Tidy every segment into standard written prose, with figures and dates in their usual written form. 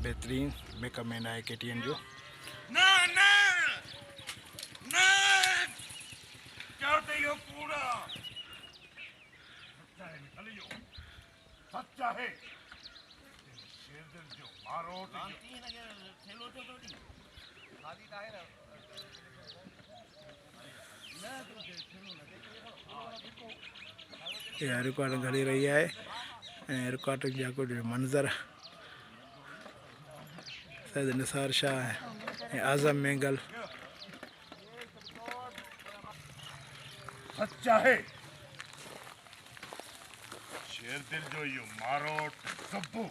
बेहतरीन makeup man आए KTN जो ना ना ना चाहते हो पूरा सच्चा है निकलियो सच्चा है शेर दिल जो मारो खेलो तो थोड़ी खाली काहे ना ये रिकॉर्डिंग घड़ी रही है रिकॉर्डिंग जाको जो मंजर सैयद निसार शाह है आज़म मेंगल सच्चा है शेर दिल जो यू मारो सबू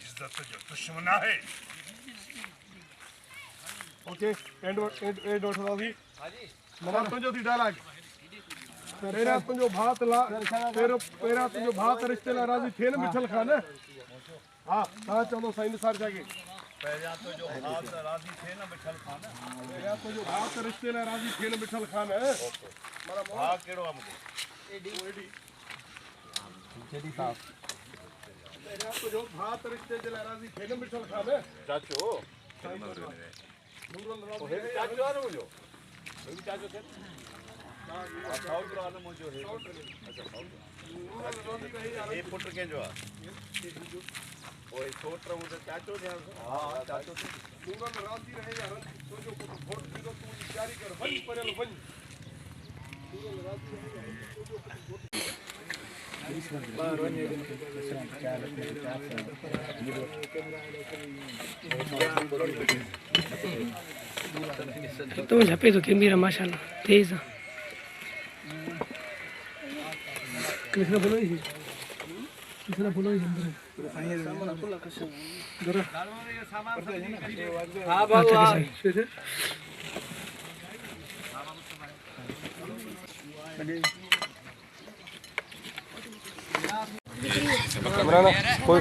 इज्जत जो दुश्मना है ओके एंड अभी मना तुंहिंजो थी डायलॉग पहिरियां तुंहिंजो भाउ ला पहिरियां तुंहिंजो भाउ त रिश्ते लाइ राज़ी थिए न मिठल खान हाँ तव्हां चवंदो साईं निसार शाह खे पहिरियां तुंहिंजो भाउ त राज़ी थिए न मिठल खान पहिरियां तुंहिंजो भाउ त रिश्ते लाइ राज़ी थिए न मिठल खान माना भाउ कहिड़ो आहे मूंखे पहिरियां तुंहिंजो भाउ त रिश्ते जे लाइ राज़ी थिए न मिठल खान चाचो चाचो आहे न मुंहिंजो चाचो थिए साउथ आहे न मुंहिंजो हे पुटु कंहिंजो आहे ओए छोट रहूं त चाचो थियां हा चाचो पूरन राज़ी रहे यार तुंहिंजो पुटु वोट ॾींदो तूं तयारी कर वञ परियल वञ पूरन राज़ी रहे तुंहिंजो पुटु तो झपे तो कैमरा माशाल्लाह तेज है किसने बोला ही हाँ बाबा कोई